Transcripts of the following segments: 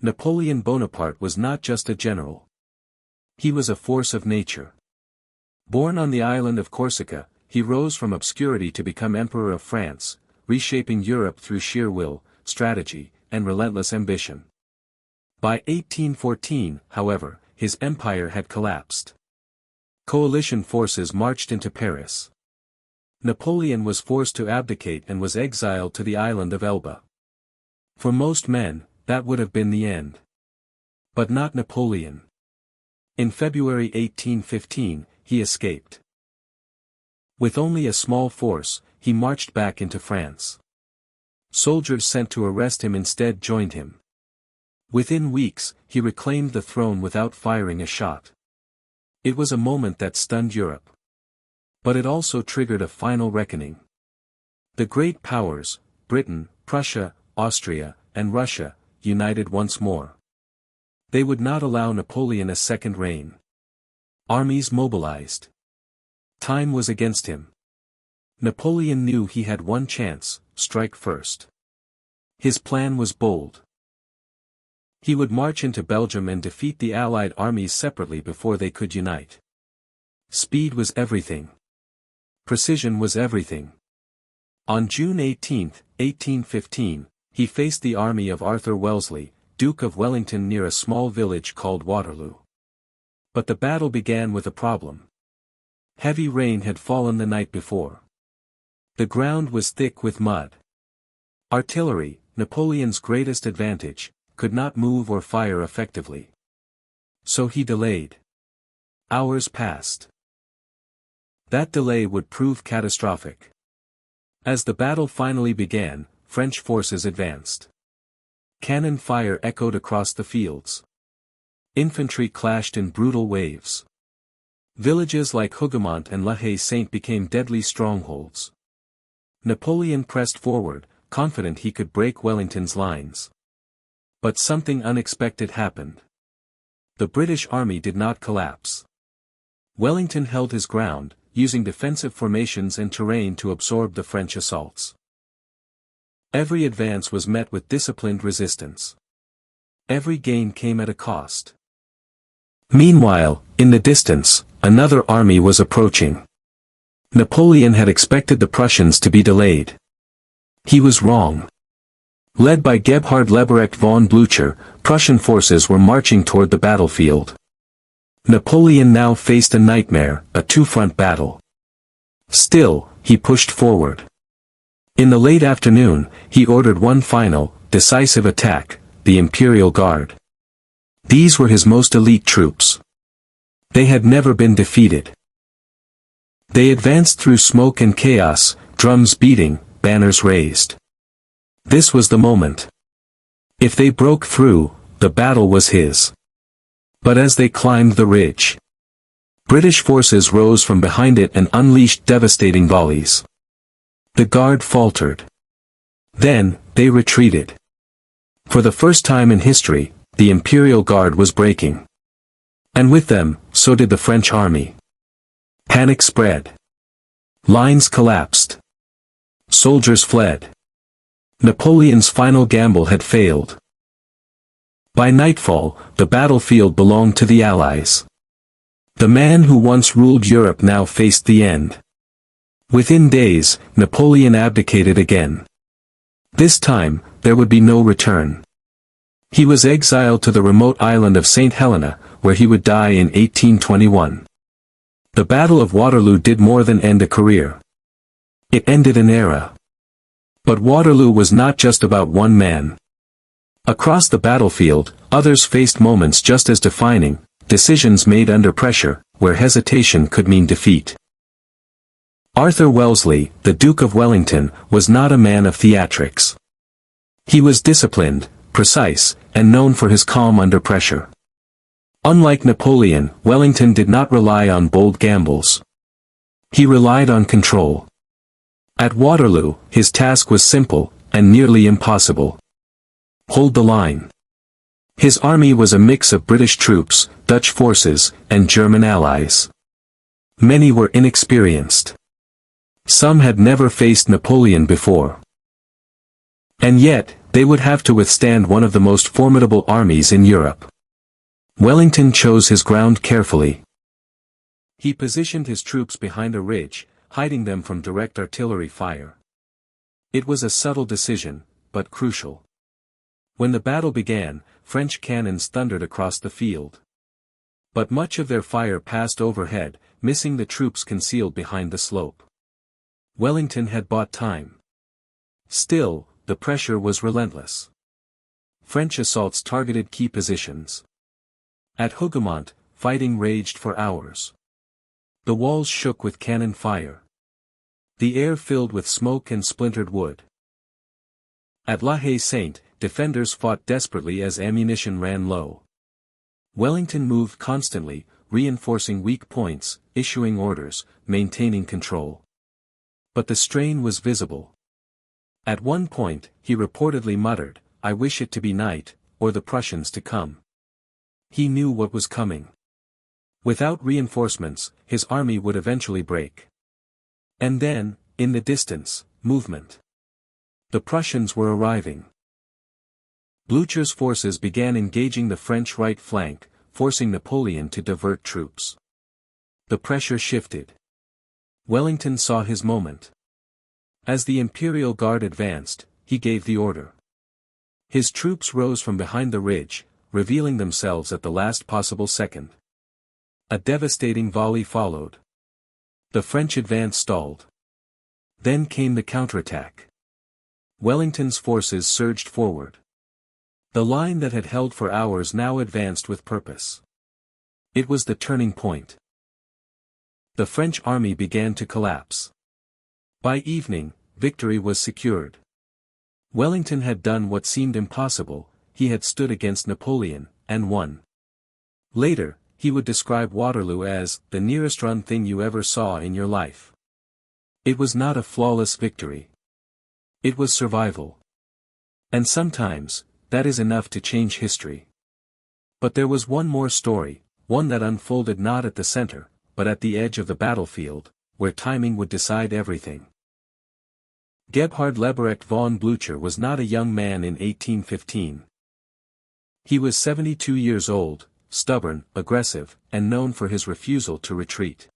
Napoleon Bonaparte was not just a general. He was a force of nature. Born on the island of Corsica, he rose from obscurity to become Emperor of France, reshaping Europe through sheer will, strategy, and relentless ambition. By 1814, however, his empire had collapsed. Coalition forces marched into Paris. Napoleon was forced to abdicate and was exiled to the island of Elba. For most men, that would have been the end. But not Napoleon. In February 1815, he escaped. With only a small force, he marched back into France. Soldiers sent to arrest him instead joined him. Within weeks, he reclaimed the throne without firing a shot. It was a moment that stunned Europe. But it also triggered a final reckoning. The great powers, Britain, Prussia, Austria, and Russia, united once more. They would not allow Napoleon a second reign. Armies mobilized. Time was against him. Napoleon knew he had one chance: strike first. His plan was bold. He would march into Belgium and defeat the Allied armies separately before they could unite. Speed was everything. Precision was everything. On June 18, 1815, he faced the army of Arthur Wellesley, Duke of Wellington, near a small village called Waterloo. But the battle began with a problem. Heavy rain had fallen the night before. The ground was thick with mud. Artillery, Napoleon's greatest advantage, could not move or fire effectively. So he delayed. Hours passed. That delay would prove catastrophic. As the battle finally began, French forces advanced. Cannon fire echoed across the fields. Infantry clashed in brutal waves. Villages like Hougoumont and La Haye-Saint became deadly strongholds. Napoleon pressed forward, confident he could break Wellington's lines. But something unexpected happened. The British army did not collapse. Wellington held his ground, using defensive formations and terrain to absorb the French assaults. Every advance was met with disciplined resistance. Every gain came at a cost. Meanwhile, in the distance, another army was approaching. Napoleon had expected the Prussians to be delayed. He was wrong. Led by Gebhard Leberecht von Blücher, Prussian forces were marching toward the battlefield. Napoleon now faced a nightmare, a two-front battle. Still, he pushed forward. In the late afternoon, he ordered one final, decisive attack: the Imperial Guard. These were his most elite troops. They had never been defeated. They advanced through smoke and chaos, drums beating, banners raised. This was the moment. If they broke through, the battle was his. But as they climbed the ridge, British forces rose from behind it and unleashed devastating volleys. The Guard faltered. Then, they retreated. For the first time in history, the Imperial Guard was breaking. And with them, so did the French army. Panic spread. Lines collapsed. Soldiers fled. Napoleon's final gamble had failed. By nightfall, the battlefield belonged to the Allies. The man who once ruled Europe now faced the end. Within days, Napoleon abdicated again. This time, there would be no return. He was exiled to the remote island of St. Helena, where he would die in 1821. The Battle of Waterloo did more than end a career. It ended an era. But Waterloo was not just about one man. Across the battlefield, others faced moments just as defining, decisions made under pressure, where hesitation could mean defeat. Arthur Wellesley, the Duke of Wellington, was not a man of theatrics. He was disciplined, precise, and known for his calm under pressure. Unlike Napoleon, Wellington did not rely on bold gambles. He relied on control. At Waterloo, his task was simple, and nearly impossible. Hold the line. His army was a mix of British troops, Dutch forces, and German allies. Many were inexperienced. Some had never faced Napoleon before. And yet, They would have to withstand one of the most formidable armies in Europe. Wellington chose his ground carefully. He positioned his troops behind a ridge, hiding them from direct artillery fire. It was a subtle decision, but crucial. When the battle began, French cannons thundered across the field. But much of their fire passed overhead, missing the troops concealed behind the slope. Wellington had bought time. Still, the pressure was relentless. French assaults targeted key positions. At Hougoumont, fighting raged for hours. The walls shook with cannon fire. The air filled with smoke and splintered wood. At La Haye-Sainte, defenders fought desperately as ammunition ran low. Wellington moved constantly, reinforcing weak points, issuing orders, maintaining control. But the strain was visible. At one point, he reportedly muttered, "I wish it to be night, or the Prussians to come." He knew what was coming. Without reinforcements, his army would eventually break. And then, in the distance, movement. The Prussians were arriving. Blücher's forces began engaging the French right flank, forcing Napoleon to divert troops. The pressure shifted. Wellington saw his moment. As the Imperial Guard advanced, he gave the order. His troops rose from behind the ridge, revealing themselves at the last possible second. A devastating volley followed. The French advance stalled. Then came the counterattack. Wellington's forces surged forward. The line that had held for hours now advanced with purpose. It was the turning point. The French army began to collapse. By evening, victory was secured. Wellington had done what seemed impossible, he had stood against Napoleon, and won. Later, he would describe Waterloo as the nearest run thing you ever saw in your life. It was not a flawless victory. It was survival. And sometimes, that is enough to change history. But there was one more story, one that unfolded not at the center, but at the edge of the battlefield, where timing would decide everything. Gebhard Leberecht von Blücher was not a young man in 1815. He was 72 years old, stubborn, aggressive, and known for his refusal to retreat.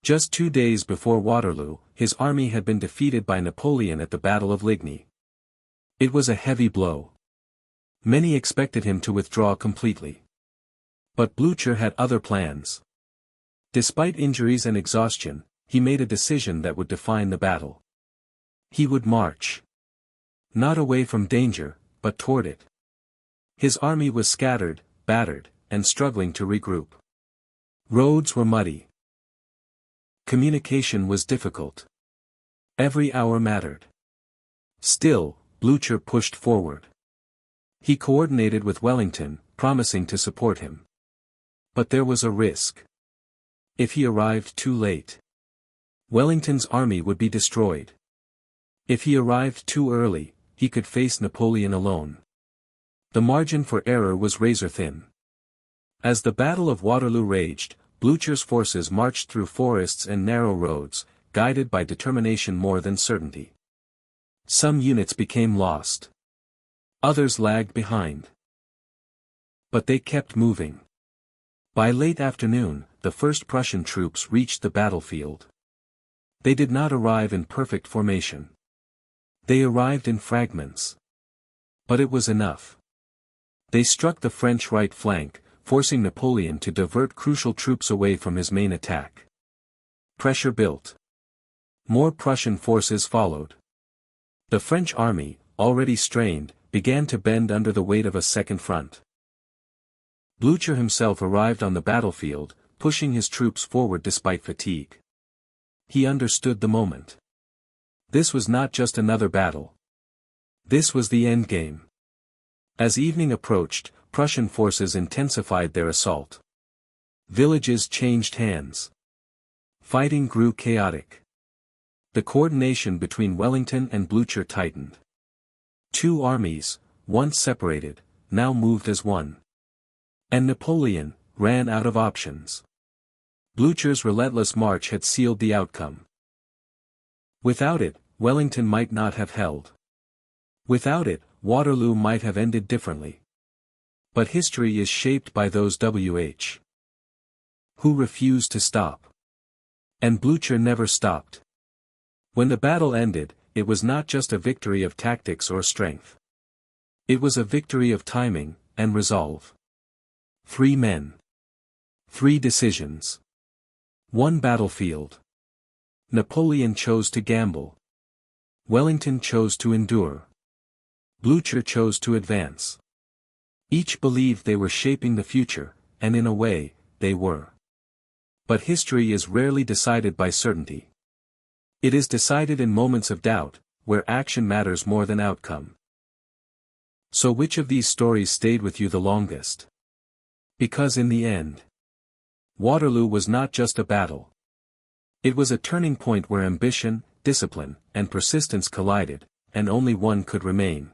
Just 2 days before Waterloo, his army had been defeated by Napoleon at the Battle of Ligny. It was a heavy blow. Many expected him to withdraw completely. But Blücher had other plans. Despite injuries and exhaustion, he made a decision that would define the battle. He would march. Not away from danger, but toward it. His army was scattered, battered, and struggling to regroup. Roads were muddy. Communication was difficult. Every hour mattered. Still, Blücher pushed forward. He coordinated with Wellington, promising to support him. But there was a risk. If he arrived too late, Wellington's army would be destroyed. If he arrived too early, he could face Napoleon alone. The margin for error was razor-thin. As the Battle of Waterloo raged, Blücher's forces marched through forests and narrow roads, guided by determination more than certainty. Some units became lost. Others lagged behind. But they kept moving. By late afternoon, the first Prussian troops reached the battlefield. They did not arrive in perfect formation. They arrived in fragments. But it was enough. They struck the French right flank, forcing Napoleon to divert crucial troops away from his main attack. Pressure built. More Prussian forces followed. The French army, already strained, began to bend under the weight of a second front. Blücher himself arrived on the battlefield, pushing his troops forward despite fatigue. He understood the moment. This was not just another battle. This was the endgame. As evening approached, Prussian forces intensified their assault. Villages changed hands. Fighting grew chaotic. The coordination between Wellington and Blücher tightened. Two armies, once separated, now moved as one. And Napoleon ran out of options. Blücher's relentless march had sealed the outcome. Without it, Wellington might not have held. Without it, Waterloo might have ended differently. But history is shaped by those who refused to stop. And Blücher never stopped. When the battle ended, it was not just a victory of tactics or strength. It was a victory of timing and resolve. 3 men. 3 decisions. 1 battlefield. Napoleon chose to gamble. Wellington chose to endure. Blücher chose to advance. Each believed they were shaping the future, and in a way, they were. But history is rarely decided by certainty. It is decided in moments of doubt, where action matters more than outcome. So which of these stories stayed with you the longest? Because in the end, Waterloo was not just a battle. It was a turning point where ambition, discipline, and persistence collided, and only one could remain.